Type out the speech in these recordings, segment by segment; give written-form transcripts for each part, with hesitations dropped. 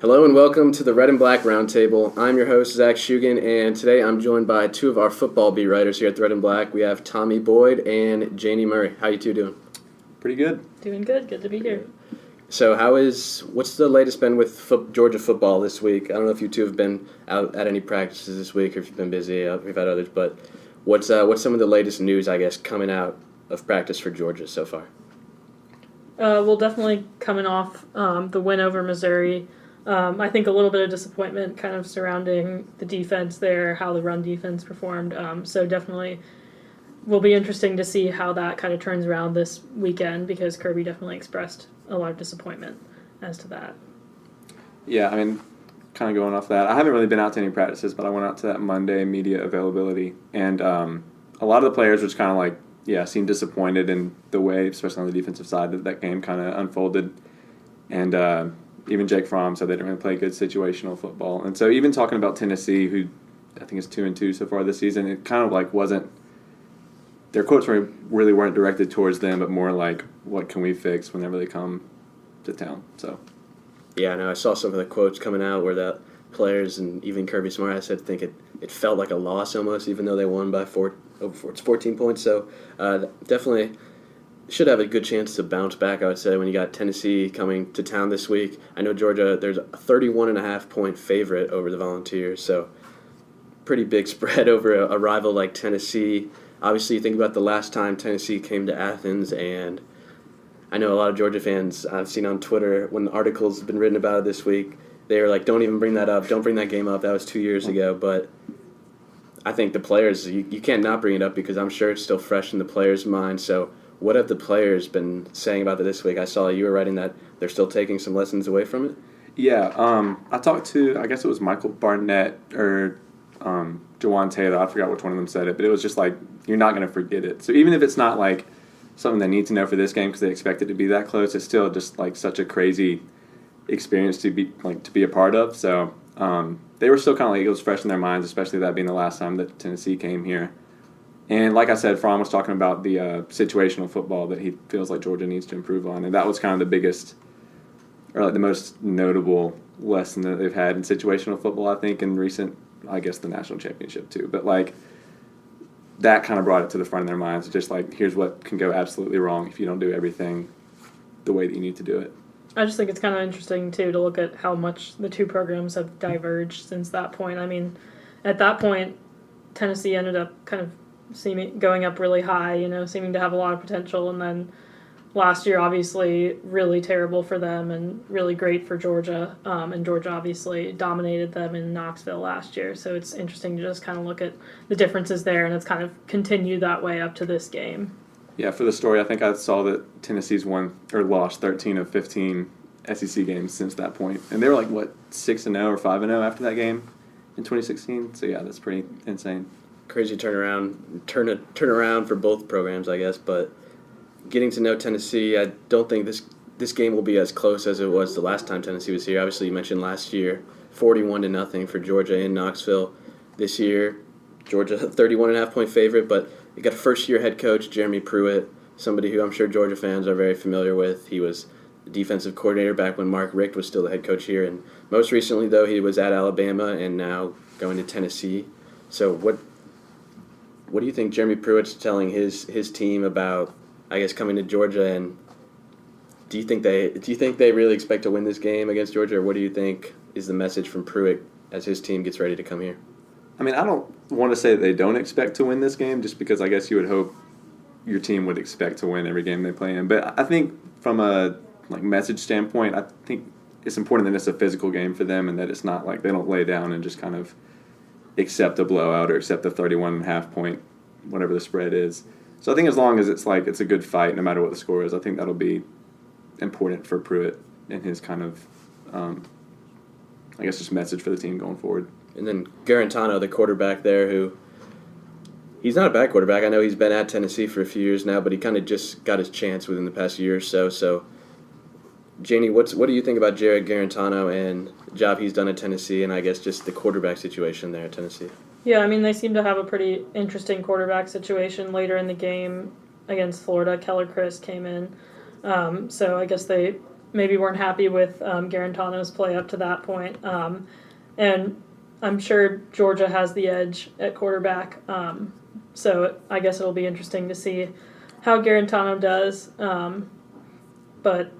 Hello and welcome to the Red and Black Roundtable. I'm your host, Zach Shugan, and today I'm joined by two of our football beat writers here at the Red and Black. We have Tommy Boyd and Janey Murray. How you two doing? Pretty good. Doing good. Good to be here. So what's the latest been with Georgia football this week? I don't know if you two have been out at any practices this week or if you've been busy. We've had others, but what's some of the latest news, I guess, coming out of practice for Georgia so far? Well, definitely coming off the win over Missouri. I think a little bit of disappointment kind of surrounding the defense there, how the run defense performed. So definitely will be interesting to see how that kind of turns around this weekend because Kirby definitely expressed a lot of disappointment as to that. Yeah, I mean, kind of going off that, I haven't really been out to any practices, but I went out to that Monday media availability, and a lot of the players were just kind of like, seemed disappointed in the way, especially on the defensive side, that game kind of unfolded. And even Jake Fromm said they didn't really play good situational football. And so even talking about Tennessee, who I think is 2-2 so far this season, it kind of like wasn't – their quotes really weren't directed towards them, but more like, what can we fix whenever they come to town? So, yeah, I know. I saw some of the quotes coming out where the players and even Kirby Smart, I said, think it felt like a loss almost, even though they won by 14 points. So definitely should have a good chance to bounce back, I would say, when you got Tennessee coming to town this week. I know Georgia, there's a 31.5-point favorite over the Volunteers, so pretty big spread over a rival like Tennessee. Obviously, you think about the last time Tennessee came to Athens, and I know a lot of Georgia fans I've seen on Twitter, when the articles have been written about it this week, they were like, don't even bring that up. Don't bring that game up. That was 2 years ago. But I think the players, you can't not bring it up because I'm sure it's still fresh in the players' mind. So what have the players been saying about it this week? I saw you were writing that they're still taking some lessons away from it. Yeah, I talked to, I guess it was Michael Barnett or Jawan Taylor. I forgot which one of them said it, but it was just like, you're not going to forget it. So even if it's not like something they need to know for this game because they expect it to be that close, it's still just like such a crazy experience to be a part of. So they were still kind of like, it was fresh in their minds, especially that being the last time that Tennessee came here. And like I said, Fromm was talking about the situational football that he feels like Georgia needs to improve on, and that was kind of the biggest or like the most notable lesson that they've had in situational football, I think, in recent, I guess, the national championship too. But like that kind of brought it to the front of their minds, just like, here's what can go absolutely wrong if you don't do everything the way that you need to do it. I just think it's kind of interesting, too, to look at how much the two programs have diverged since that point. I mean, at that point, Tennessee ended up kind of going up really high, seeming to have a lot of potential. And then last year, obviously, really terrible for them and really great for Georgia. And Georgia obviously dominated them in Knoxville last year. So it's interesting to just kind of look at the differences there, and it's kind of continued that way up to this game. Yeah, for the story, I think I saw that Tennessee's won or lost 13 of 15 SEC games since that point. And they were like, 6-0 or 5-0 after that game in 2016? So, yeah, that's pretty insane. Crazy turnaround for both programs, I guess. But getting to know Tennessee, I don't think this game will be as close as it was the last time Tennessee was here. Obviously, you mentioned last year, 41-0 for Georgia in Knoxville. This year, Georgia, 31.5-point favorite, but you got a first-year head coach, Jeremy Pruitt, somebody who I'm sure Georgia fans are very familiar with. He was the defensive coordinator back when Mark Richt was still the head coach here, and most recently, though, he was at Alabama and now going to Tennessee. So what do you think Jeremy Pruitt's telling his team about, I guess, coming to Georgia, and do you think they really expect to win this game against Georgia, or what do you think is the message from Pruitt as his team gets ready to come here? I mean, I don't want to say that they don't expect to win this game, just because I guess you would hope your team would expect to win every game they play in. But I think from a message standpoint, I think it's important that it's a physical game for them and that it's not like they don't lay down and just kind of accept a blowout or accept a 31.5-point, whatever the spread is. So I think as long as it's a good fight, no matter what the score is, I think that'll be important for Pruitt and his kind of, I guess, just message for the team going forward. And then Garantano, the quarterback there, who he's not a bad quarterback. I know he's been at Tennessee for a few years now, but he kind of just got his chance within the past year or so. So, Janey, what do you think about Jared Garantano and the job he's done at Tennessee, and I guess just the quarterback situation there at Tennessee? Yeah, I mean, they seem to have a pretty interesting quarterback situation later in the game against Florida. Keller Chris came in. So I guess they maybe weren't happy with Garantano's play up to that point. And I'm sure Georgia has the edge at quarterback. So I guess it'll be interesting to see how Garantano does. But,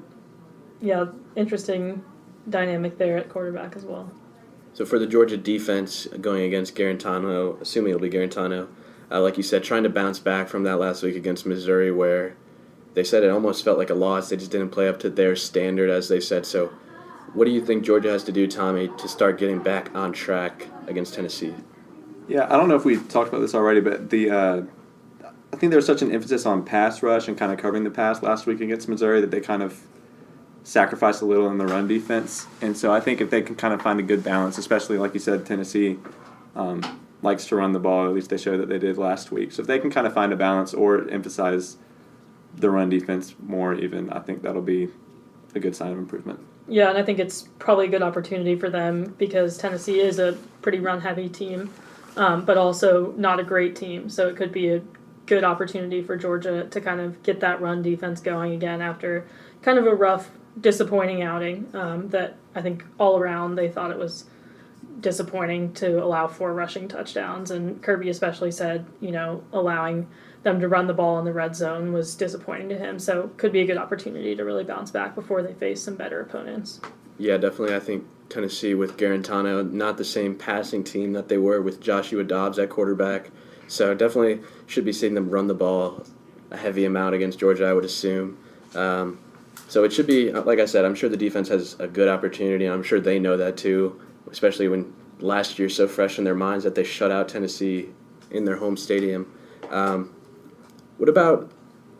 yeah, interesting dynamic there at quarterback as well. So for the Georgia defense going against Garantano, assuming it'll be Garantano, like you said, trying to bounce back from that last week against Missouri where they said it almost felt like a loss. They just didn't play up to their standard, as they said. So what do you think Georgia has to do, Tommy, to start getting back on track against Tennessee? Yeah, I don't know if we talked about this already, but I think there was such an emphasis on pass rush and kind of covering the pass last week against Missouri that they kind of sacrificed a little in the run defense. And so I think if they can kind of find a good balance, especially like you said, Tennessee likes to run the ball. At least they showed that they did last week. So if they can kind of find a balance or emphasize the run defense more even, I think that'll be a good sign of improvement. Yeah, and I think it's probably a good opportunity for them because Tennessee is a pretty run-heavy team, but also not a great team. So it could be a good opportunity for Georgia to kind of get that run defense going again after kind of a rough, disappointing outing that I think all around they thought it was disappointing to allow 4 rushing touchdowns. And Kirby especially said, allowing them to run the ball in the red zone was disappointing to him. So could be a good opportunity to really bounce back before they face some better opponents. Yeah, definitely. I think Tennessee with Garantano, not the same passing team that they were with Joshua Dobbs at quarterback. So definitely should be seeing them run the ball a heavy amount against Georgia, I would assume. So it should be, like I said, I'm sure the defense has a good opportunity, and I'm sure they know that too, especially when last year so fresh in their minds that they shut out Tennessee in their home stadium. What about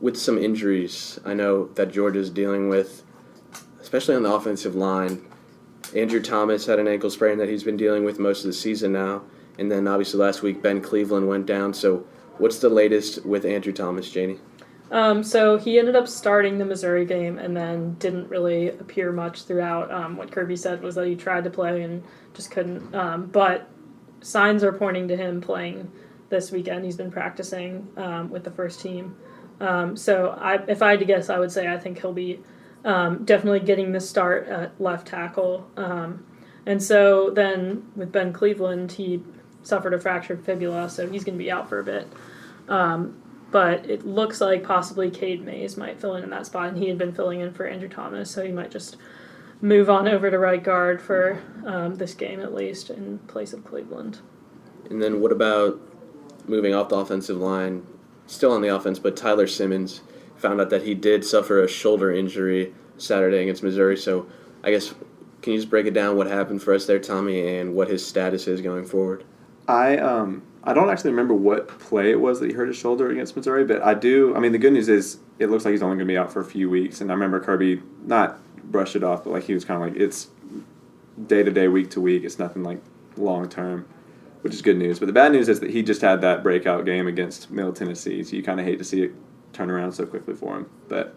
with some injuries? I know that Georgia's dealing with, especially on the offensive line. Andrew Thomas had an ankle sprain that he's been dealing with most of the season now. And then obviously last week Ben Cleveland went down. So what's the latest with Andrew Thomas, Janey? So he ended up starting the Missouri game and then didn't really appear much throughout. What Kirby said was that he tried to play and just couldn't. But signs are pointing to him playing this weekend. He's been practicing with the first team. So if I had to guess, I would say I think he'll be definitely getting the start at left tackle. And so then with Ben Cleveland, he suffered a fractured fibula, so he's going to be out for a bit. But it looks like possibly Cade Mays might fill in that spot, and he had been filling in for Andrew Thomas, so he might just move on over to right guard for this game at least in place of Cleveland. And then what about moving off the offensive line, still on the offense, but Tyler Simmons found out that he did suffer a shoulder injury Saturday against Missouri. So I guess, can you just break it down what happened for us there, Tommy, and what his status is going forward? I don't actually remember what play it was that he hurt his shoulder against Missouri, but I do. I mean, the good news is it looks like he's only going to be out for a few weeks. And I remember Kirby not brushed it off, but like he was kind of like, it's day-to-day, week-to-week. It's nothing like long-term, which is good news. But the bad news is that he just had that breakout game against Middle Tennessee, so you kind of hate to see it turn around so quickly for him. But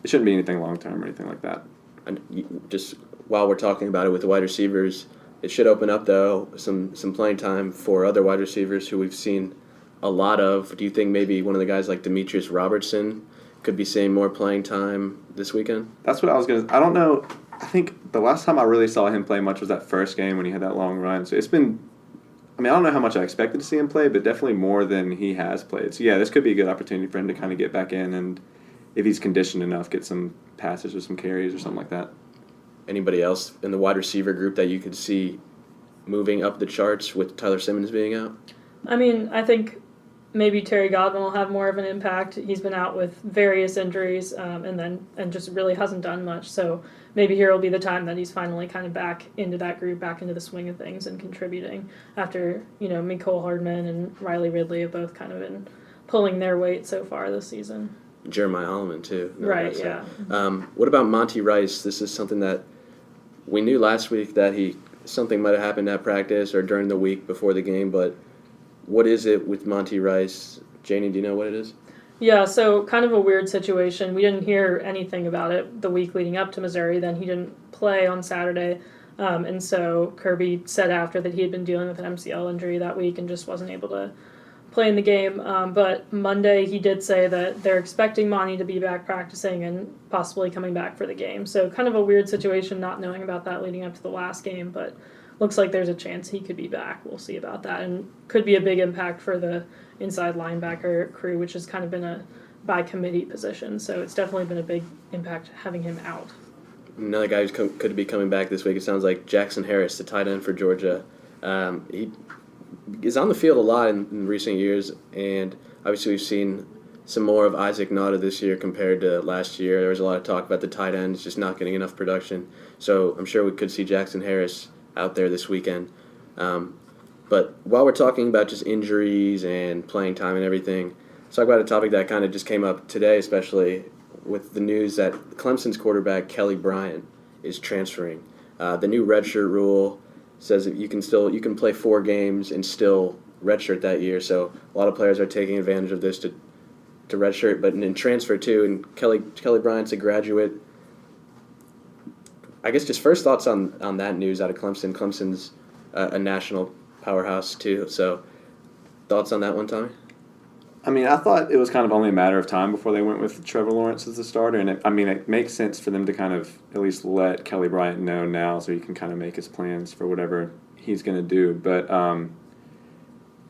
it shouldn't be anything long-term or anything like that. And just while we're talking about it with the wide receivers, it should open up, though, some playing time for other wide receivers who we've seen a lot of. Do you think maybe one of the guys like Demetrius Robertson could be seeing more playing time this weekend? That's what I was going to – I don't know. I think the last time I really saw him play much was that first game when he had that long run. So it's been – I mean, I don't know how much I expected to see him play, but definitely more than he has played. So, yeah, this could be a good opportunity for him to kind of get back in and, if he's conditioned enough, get some passes or some carries or something like that. Anybody else in the wide receiver group that you could see moving up the charts with Tyler Simmons being out? I mean, I think maybe Terry Godwin will have more of an impact. He's been out with various injuries and just really hasn't done much. So maybe here will be the time that he's finally kind of back into that group, back into the swing of things and contributing after, Mecole Hardman and Riley Ridley have both kind of been pulling their weight so far this season. Jeremiah Alleman, too. Right, yeah. What about Monty Rice? This is something that we knew last week that something might have happened at practice or during the week before the game, but what is it with Monty Rice? Janey, do you know what it is? Yeah, so kind of a weird situation. We didn't hear anything about it the week leading up to Missouri. Then he didn't play on Saturday. And so Kirby said after that he had been dealing with an MCL injury that week and just wasn't able to playing the game. But Monday he did say that they're expecting Monty to be back practicing and possibly coming back for the game. So kind of a weird situation not knowing about that leading up to the last game, but looks like there's a chance he could be back. We'll see about that. And could be a big impact for the inside linebacker crew, which has kind of been a by committee position. So it's definitely been a big impact having him out. Another guy who could be coming back this week, it sounds like Jackson Harris, the tight end for Georgia. He is on the field a lot in recent years, and obviously we've seen some more of Isaac Nauta this year compared to last year. There was a lot of talk about the tight ends just not getting enough production. So I'm sure we could see Jackson Harris out there this weekend. But while we're talking about just injuries and playing time and everything, let's talk about a topic that kind of just came up today, especially with the news that Clemson's quarterback Kelly Bryant is transferring. The new redshirt rule says that you can play 4 games and still redshirt that year. So a lot of players are taking advantage of this to redshirt, but in transfer too. And Kelly Bryant's a graduate. I guess just first thoughts on that news out of Clemson. Clemson's a national powerhouse too. So thoughts on that one, Tommy? I mean, I thought it was kind of only a matter of time before they went with Trevor Lawrence as the starter. And it makes sense for them to kind of at least let Kelly Bryant know now so he can kind of make his plans for whatever he's going to do. But,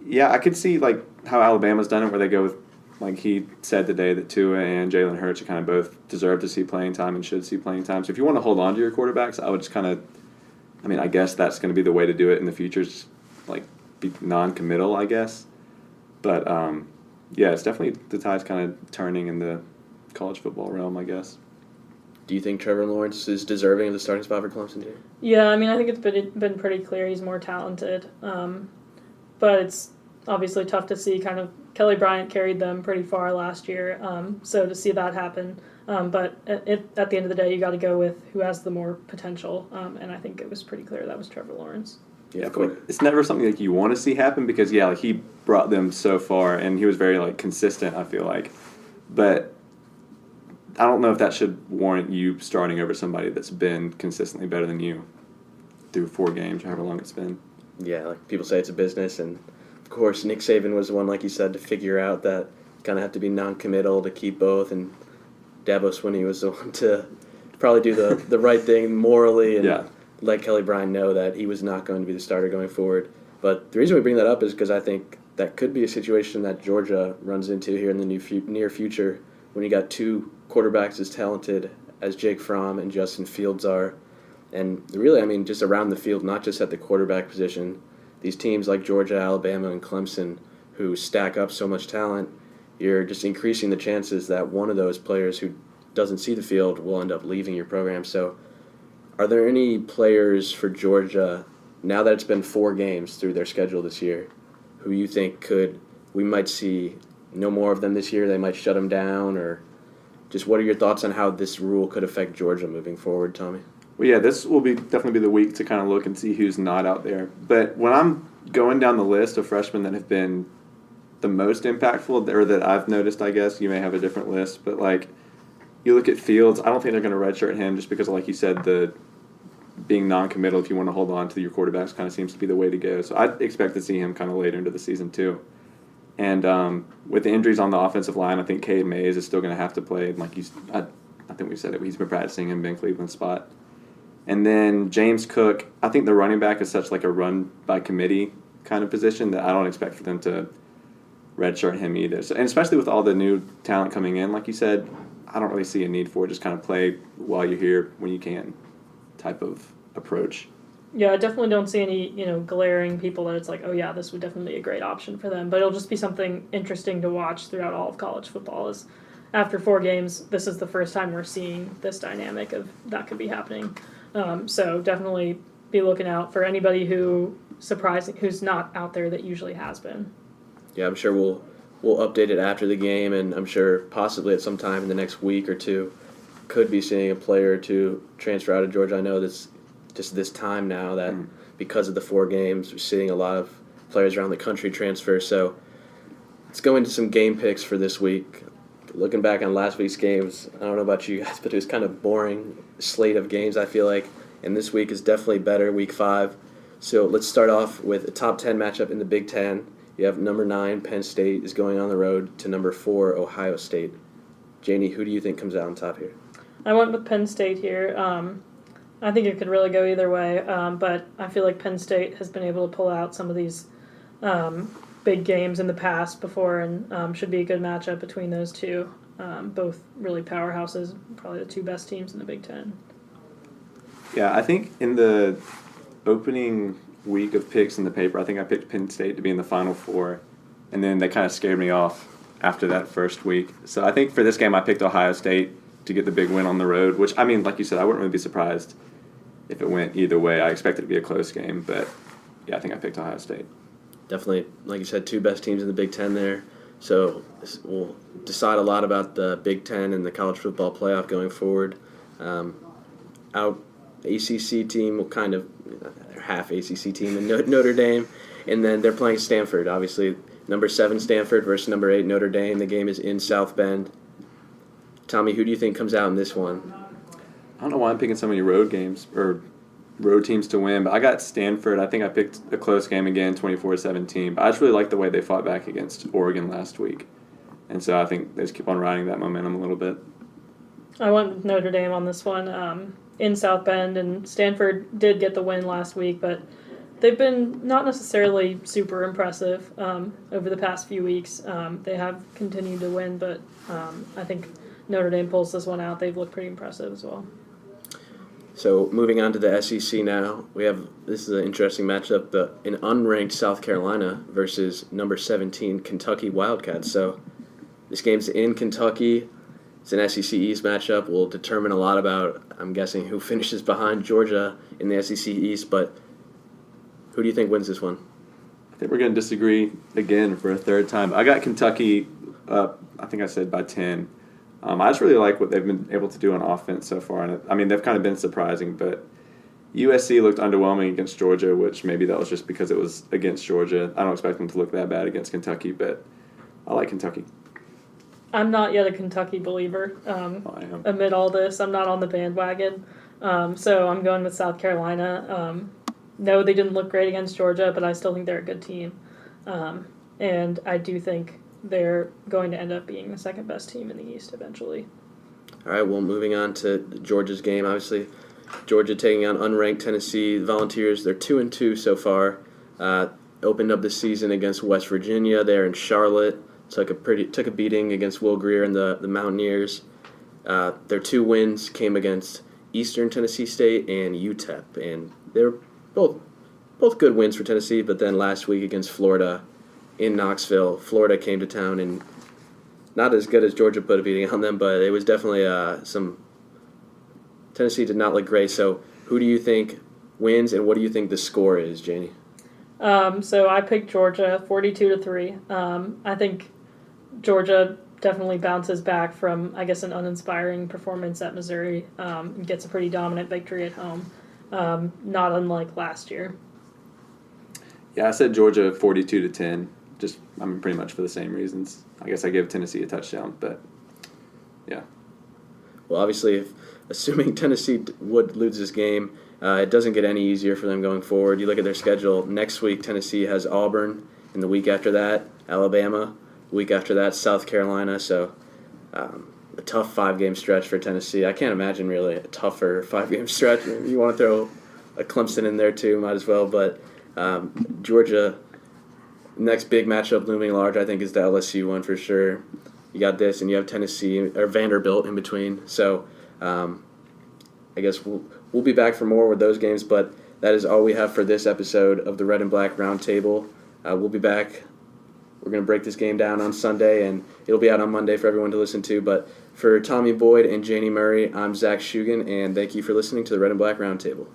yeah, I could see, like, how Alabama's done it where they go with, like he said today, that Tua and Jalen Hurts kind of both deserve to see playing time and should see playing time. So if you want to hold on to your quarterbacks, I would just kind of, I guess that's going to be the way to do it in the future, just, like, be non-committal, I guess. But, yeah, it's definitely the tide's kind of turning in the college football realm, I guess. Do you think Trevor Lawrence is deserving of the starting spot for Clemson here? Yeah, I think it's been pretty clear he's more talented. But it's obviously tough to see kind of Kelly Bryant carried them pretty far last year. So to see that happen. But at the end of the day, you got to go with who has the more potential. And I think it was pretty clear that was Trevor Lawrence. Yeah, it's never something like you want to see happen because, yeah, like he brought them so far and he was very, like, consistent, I feel like. But I don't know if that should warrant you starting over somebody that's been consistently better than you through 4 games or however long it's been. Yeah, like people say it's a business, and of course Nick Saban was the one, like you said, to figure out that you kind of have to be non-committal to keep both, and Dabo Swinney was the one to probably do the right thing morally and let Kelly Bryant know that he was not going to be the starter going forward. But the reason we bring that up is because I think that could be a situation that Georgia runs into here in the near future when you got 2 quarterbacks as talented as Jake Fromm and Justin Fields are. And really, just around the field, not just at the quarterback position, these teams like Georgia, Alabama, and Clemson who stack up so much talent, you're just increasing the chances that one of those players who doesn't see the field will end up leaving your program. So are there any players for Georgia, now that it's been 4 games through their schedule this year, who you think we might see no more of them this year, they might shut them down, or just what are your thoughts on how this rule could affect Georgia moving forward, Tommy? Well, yeah, this will definitely be the week to kind of look and see who's not out there. But when I'm going down the list of freshmen that have been the most impactful, or that I've noticed, I guess, you may have a different list, but, like, you look at Fields, I don't think they're going to redshirt him just because, like you said, the being non-committal, if you want to hold on to your quarterbacks, kind of seems to be the way to go. So I'd expect to see him kind of later into the season too. And with the injuries on the offensive line, I think Cade Mays is still going to have to play. Like I think we said it, he's been practicing in Ben Cleveland's spot. And then James Cook, I think the running back is such like a run-by-committee kind of position that I don't expect for them to redshirt him either. So, and especially with all the new talent coming in, like you said, I don't really see a need for it. Just kind of play while you're here when you can type of approach. Yeah, I definitely don't see any, glaring people that it's like, oh yeah, this would definitely be a great option for them. But it'll just be something interesting to watch throughout all of college football. Is after 4 games, this is the first time we're seeing this dynamic of that could be happening. So definitely be looking out for anybody who's not out there that usually has been. Yeah, I'm sure we'll update it after the game, and I'm sure possibly at some time in the next week or two could be seeing a player or two transfer out of Georgia. I know this just this time now that because of the 4 games, we're seeing a lot of players around the country transfer. So let's go into some game picks for this week. Looking back on last week's games, I don't know about you guys, but it was kind of boring slate of games, I feel like. And this week is definitely better, week 5. So let's start off with a top 10 matchup in the Big Ten. you have number 9 Penn State is going on the road to number 4 Ohio State. Janey, who do you think comes out on top here? I went with Penn State here. I think it could really go either way, but I feel like Penn State has been able to pull out some of these big games in the past before, and should be a good matchup between those two. Both really powerhouses, probably the two best teams in the Big Ten. Yeah, I think in the opening week of picks in the paper, I think I picked Penn State to be in the Final Four, and then they kind of scared me off after that first week. So I think for this game, I picked Ohio State to get the big win on the road, which, I mean, like you said, I wouldn't really be surprised if it went either way. I expect it to be a close game, but yeah, I think I picked Ohio State. Definitely, like you said, two best teams in the Big Ten there. So this will decide a lot about the Big Ten and the college football playoff going forward. Our ACC team will kind of, they're half ACC team in Notre Dame, and then they're playing Stanford. Obviously, number 7 Stanford versus number 8 Notre Dame. The game is in South Bend. Tommy, who do you think comes out in this one? I don't know why I'm picking so many road games or road teams to win, but I got Stanford. I think I picked a close game again, 24-17. But I just really like the way they fought back against Oregon last week. And so I think they just keep on riding that momentum a little bit. I went with Notre Dame on this one in South Bend, and Stanford did get the win last week, but they've been not necessarily super impressive over the past few weeks. They have continued to win, but I think Notre Dame pulls this one out. They've looked pretty impressive as well. So moving on to the SEC now, this is an interesting matchup, an unranked South Carolina versus number 17 Kentucky Wildcats. So this game's in Kentucky. It's an SEC East matchup. Will determine a lot about, I'm guessing, who finishes behind Georgia in the SEC East. But who do you think wins this one? I think we're going to disagree again for a third time. I got Kentucky up, I think I said by 10. I just really like what they've been able to do on offense so far. And I mean, they've kind of been surprising, but USC looked underwhelming against Georgia, which maybe that was just because it was against Georgia. I don't expect them to look that bad against Kentucky, but I like Kentucky. I'm not yet a Kentucky believer. I am. Amid all this, I'm not on the bandwagon. So I'm going with South Carolina. No, they didn't look great against Georgia, but I still think they're a good team. And I do think they're going to end up being the second best team in the East eventually. All right, well, moving on to Georgia's game. Obviously, Georgia taking on unranked Tennessee Volunteers. They're 2-2 so far. Opened up the season against West Virginia there in Charlotte. Took a beating against Will Grier and the Mountaineers. Their 2 wins came against Eastern Tennessee State and UTEP, and they were both good wins for Tennessee. But then last week against Florida in Knoxville, Florida came to town, and not as good as Georgia put a beating on them, but it was definitely Tennessee did not look great. So who do you think wins, and what do you think the score is, Janey? So I picked Georgia 42-3. I think Georgia definitely bounces back from, I guess, an uninspiring performance at Missouri. Gets a pretty dominant victory at home, not unlike last year. Yeah, I said Georgia 42-10. Just, pretty much for the same reasons. I guess I give Tennessee a touchdown, but yeah. Well, obviously, assuming Tennessee would lose this game, it doesn't get any easier for them going forward. You look at their schedule. Next week, Tennessee has Auburn, and the week after that, Alabama. The week after that, South Carolina. So a tough 5-game stretch for Tennessee. I can't imagine really a tougher 5-game stretch. You want to throw a Clemson in there too, might as well. But Georgia, next big matchup looming large, I think, is the LSU one for sure. You got this, and you have Tennessee or Vanderbilt in between. So I guess we'll be back for more with those games, but that is all we have for this episode of the Red and Black Roundtable. We'll be back. We're going to break this game down on Sunday, and it'll be out on Monday for everyone to listen to. But for Tommy Boyd and Janey Murray, I'm Zach Shugan, and thank you for listening to the Red and Black Roundtable.